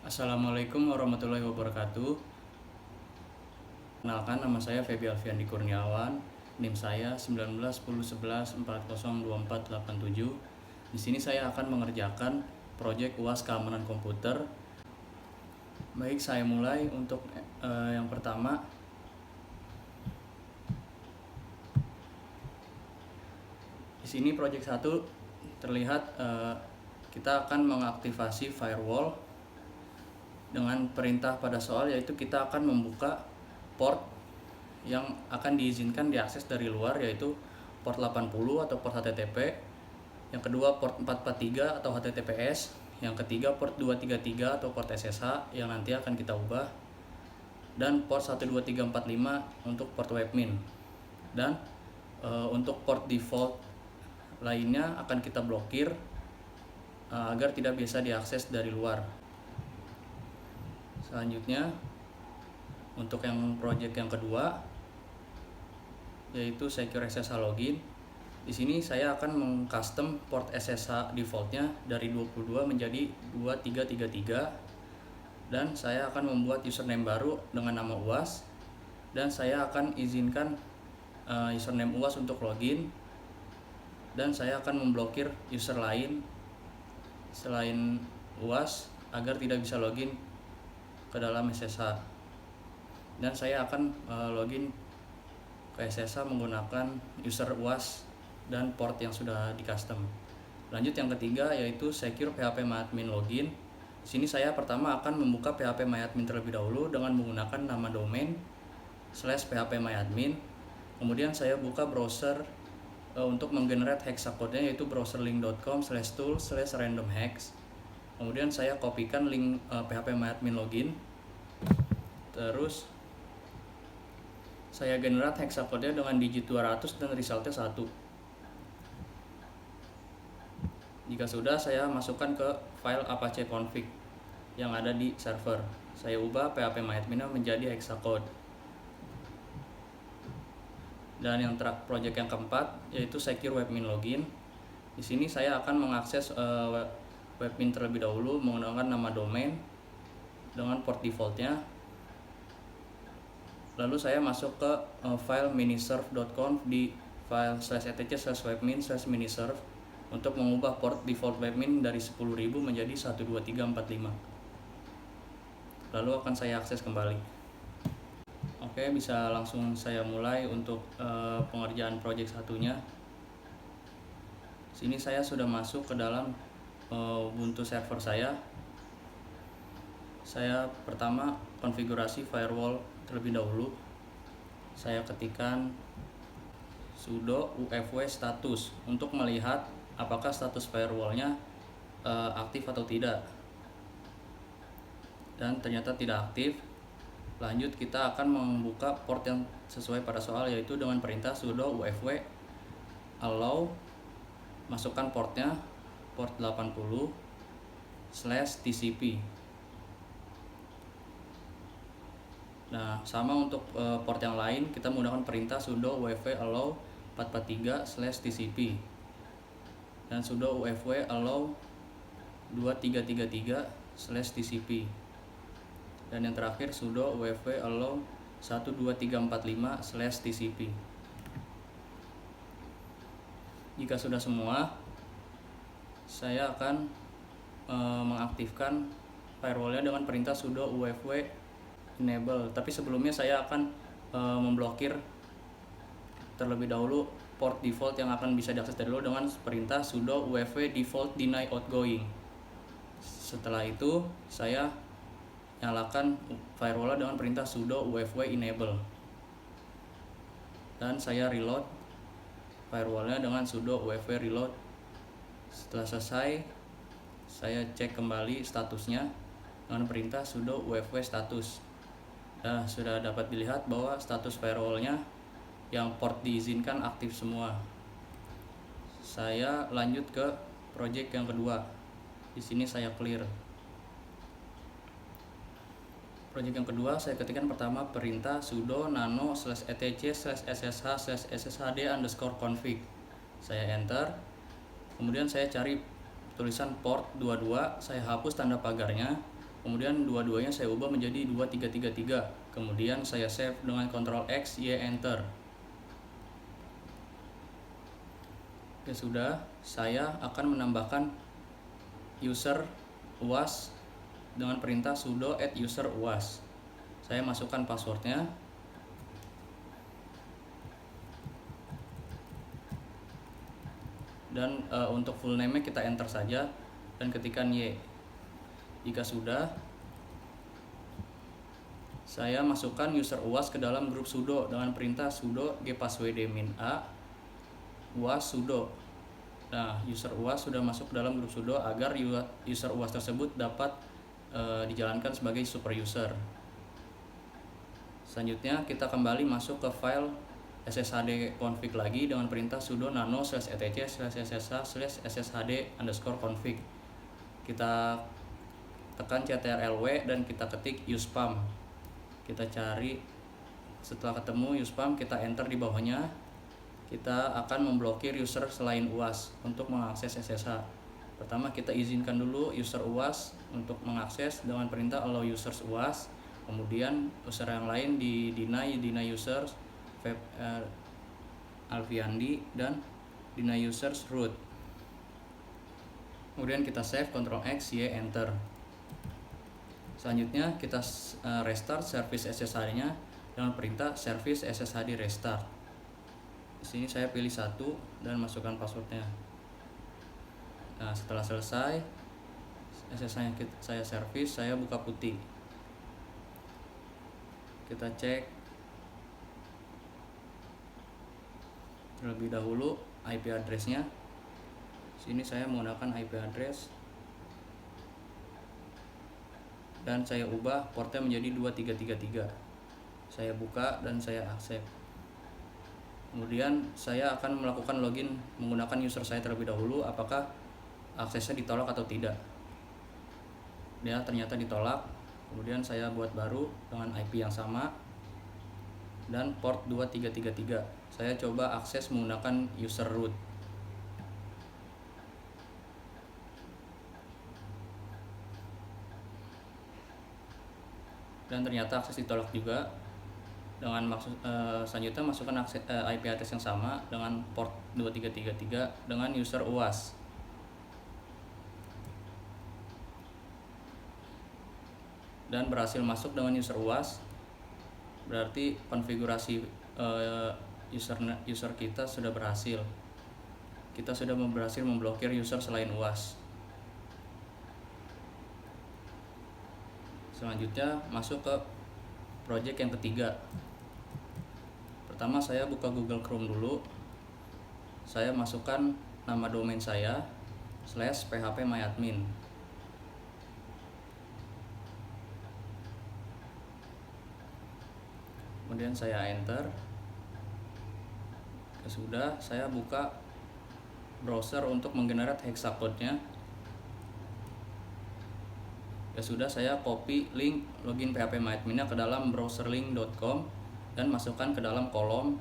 Assalamualaikum warahmatullahi wabarakatuh. Kenalkan, nama saya Feby Alfiandi Kurniawan. NIM saya 191011402487. Di sini saya akan mengerjakan proyek UAS keamanan komputer. Baik, saya mulai untuk yang pertama. Di sini proyek 1 terlihat kita akan mengaktifasi firewall dengan perintah pada soal, yaitu kita akan membuka port yang akan diizinkan diakses dari luar, yaitu port 80 atau port HTTP, yang kedua port 443 atau HTTPS, yang ketiga port 233 atau port SSH yang nanti akan kita ubah, dan port 12345 untuk port webmin. Dan untuk port default lainnya akan kita blokir agar tidak bisa diakses dari luar. Selanjutnya, untuk yang project yang kedua, yaitu Secure SSH Login. Di sini saya akan mengcustom port SSH defaultnya dari 22 menjadi 2333, dan saya akan membuat username baru dengan nama UAS, dan saya akan izinkan username UAS untuk login, dan saya akan memblokir user lain selain UAS agar tidak bisa login ke dalam SSH. Dan saya akan login ke SSH menggunakan user UAS dan port yang sudah di custom. Lanjut yang ketiga, yaitu Secure PHP-MyAdmin Login. Di sini saya pertama akan membuka PHP-MyAdmin terlebih dahulu dengan menggunakan nama domain /php-myadmin. Kemudian saya buka browser untuk menggenerate hexacode-nya, yaitu browserlink.com/tool/randomhex. Kemudian saya kopikan link PHP-MyAdmin Login. Terus saya generate hexacode-nya dengan digit 200 dan resultnya 1. Jika sudah, saya masukkan ke file apache config yang ada di server. Saya ubah PHP-MyAdmin menjadi hexacode. Dan yang project yang keempat, yaitu Secure Webmin Login. Di sini saya akan mengakses webmin terlebih dahulu menggunakan nama domain dengan port defaultnya. Lalu saya masuk ke file miniserve.conf di file /etc/webmin/miniserve untuk mengubah port default webmin dari 10.000 menjadi 12345. Lalu akan saya akses kembali. Oke, bisa langsung saya mulai untuk pengerjaan project satunya. Sini saya sudah masuk ke dalam Ubuntu server saya. Saya pertama konfigurasi firewall terlebih dahulu. Saya ketikkan sudo ufw status untuk melihat apakah status firewallnya aktif atau tidak. Dan ternyata tidak aktif. Lanjut, kita akan membuka port yang sesuai pada soal, yaitu dengan perintah sudo ufw allow, masukkan portnya, port 80/TCP. Nah, sama untuk port yang lain, kita menggunakan perintah sudo ufw allow 443/TCP dan sudo ufw allow 2333/TCP. Dan yang terakhir sudo ufw allow 12345/TCP. Jika sudah semua, saya akan mengaktifkan firewallnya dengan perintah sudo ufw enable. Tapi sebelumnya saya akan memblokir terlebih dahulu port default yang akan bisa diakses dari luar dengan perintah sudo ufw default deny outgoing. Setelah itu saya nyalakan firewall dengan perintah sudo ufw enable, dan saya reload firewallnya dengan sudo ufw reload. Setelah selesai, saya cek kembali statusnya dengan perintah sudo ufw status. Nah, sudah dapat dilihat bahwa status firewallnya yang port diizinkan aktif semua. Saya lanjut ke project yang kedua. Di sini saya clear. Project yang kedua, saya ketikkan pertama perintah sudo nano /etc/ssh/sshd_config. Saya enter. Kemudian saya cari tulisan port 22, saya hapus tanda pagarnya. Kemudian dua-duanya saya ubah menjadi 2333. Kemudian saya save dengan Ctrl X, Y, Enter. Ya sudah, saya akan menambahkan user UAS dengan perintah sudo add user UAS. Saya masukkan passwordnya. Dan untuk full name kita enter saja dan ketikkan Y. Jika sudah, saya masukkan user UAS ke dalam grup sudo dengan perintah sudo gpasswd-a UAS sudo. Nah, user UAS sudah masuk ke dalam grup sudo agar user UAS tersebut dapat dijalankan sebagai super user. Selanjutnya kita kembali masuk ke file sshd config lagi dengan perintah sudo nano/etc/ssh/sshd_config. Kita tekan ctrl-w dan kita ketik uspam. Kita cari, setelah ketemu uspam kita enter di bawahnya. Kita akan memblokir user selain UAS untuk mengakses SSH. Pertama kita izinkan dulu user UAS untuk mengakses dengan perintah allow users UAS. Kemudian user yang lain di deny users Alfiandi dan deny users root. Kemudian kita save, Ctrl X, Y, Enter. Selanjutnya kita restart service SSH-nya dengan perintah service SSHD restart. Di sini saya pilih 1 dan masukkan passwordnya. Nah, setelah selesai SSH-nya saya service, saya buka putih. Kita cek terlebih dahulu IP address-nya. Sini saya menggunakan IP address dan saya ubah portnya menjadi 2333. Saya buka dan saya accept. Kemudian saya akan melakukan login menggunakan user saya terlebih dahulu, apakah aksesnya ditolak atau tidak. Dia ternyata ditolak. Kemudian saya buat baru dengan IP yang sama dan port 2333. Saya coba akses menggunakan user root. Dan ternyata akses ditolak juga. Dengan selanjutnya masukkan IP address yang sama dengan port 2333 dengan user UAS. Dan berhasil masuk dengan user UAS. Berarti konfigurasi user kita sudah berhasil. Kita sudah berhasil memblokir user selain UAS. Selanjutnya masuk ke project yang ketiga. Pertama saya buka Google Chrome dulu. Saya masukkan nama domain saya /phpMyAdmin. Kemudian saya enter. Sudah, saya buka browser untuk menggenerate hexacode-nya. Ya sudah, saya copy link login phpMyAdmin-nya ke dalam browserlink.com dan masukkan ke dalam kolom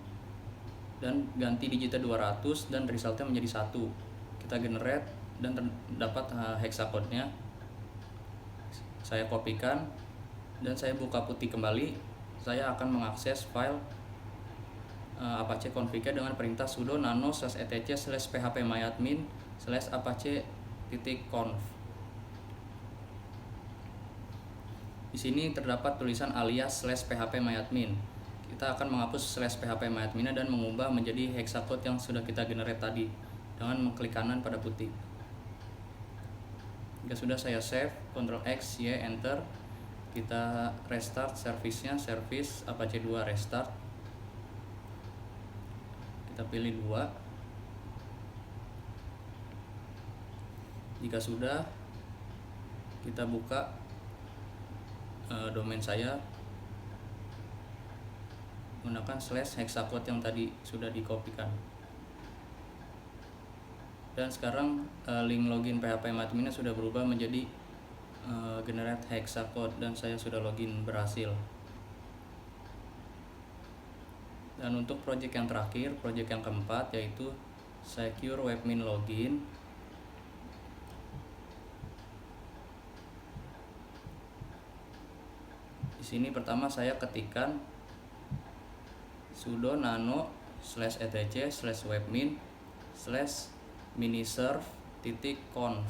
dan ganti digitnya 200 dan resultnya menjadi 1. Kita generate dan dapat hexacode-nya. Saya kopikan dan saya buka putih kembali. Saya akan mengakses file Apache config dengan perintah sudo nano/etc/phpMyAdmin/apache.conf. Di sini terdapat tulisan alias /phpMyAdmin. Kita akan menghapus /phpMyAdmin dan mengubah menjadi hexacode yang sudah kita generate tadi dengan mengklik kanan pada putih. Jika sudah, saya save, Ctrl X, Y, Enter. Kita restart service-nya, service Apache 2 restart. Kita pilih 2. Jika sudah, kita buka domain saya menggunakan /hexacode yang tadi sudah dikopikan. Dan sekarang link login phpMyAdmin sudah berubah menjadi generate hexacode dan saya sudah login berhasil. Dan untuk project yang terakhir, project yang keempat, yaitu secure webmin login. sini pertama saya ketikkan sudo nano /etc/webmin/miniserve.conf.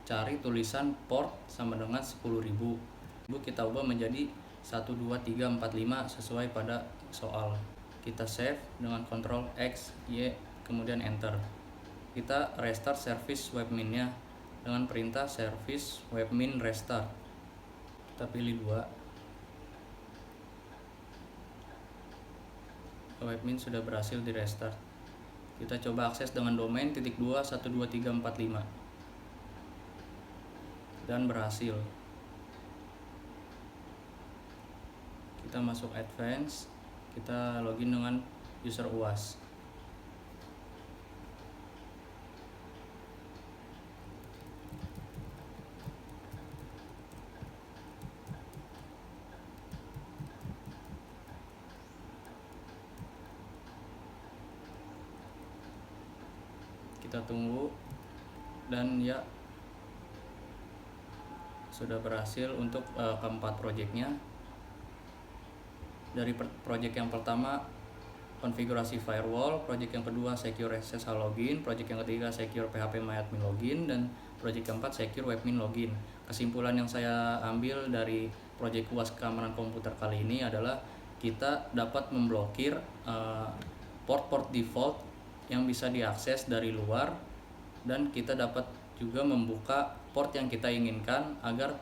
Cari tulisan port sama dengan 10.000. Kita ubah menjadi 12345 sesuai pada soal. Kita save dengan Ctrl X, Y, kemudian enter. Kita restart service webmin-nya dengan perintah service webmin restart. Kita pilih 2. Webmin sudah berhasil di restart. Kita coba akses dengan domain /2 12345 dan berhasil. Kita masuk advance, kita login dengan user UAS. Kita tunggu, dan ya sudah berhasil untuk keempat projectnya. Dari project yang pertama konfigurasi firewall, project yang kedua secure SSH login, project yang ketiga secure phpMyAdmin login, dan project keempat secure webmin login. Kesimpulan yang saya ambil dari project UAS keamanan komputer kali ini adalah kita dapat memblokir port-port default yang bisa diakses dari luar, dan kita dapat juga membuka port yang kita inginkan agar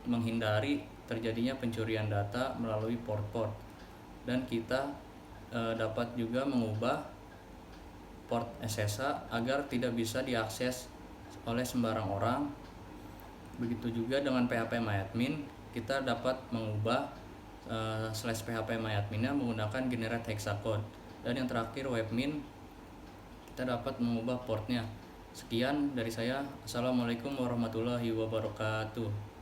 menghindari terjadinya pencurian data melalui port-port. Dan kita dapat juga mengubah port SSH agar tidak bisa diakses oleh sembarang orang. Begitu juga dengan phpMyAdmin, kita dapat mengubah /phpMyAdmin-nya menggunakan generate hexacode. Dan yang terakhir webmin, kita dapat mengubah portnya. Sekian dari saya. Assalamualaikum warahmatullahi wabarakatuh.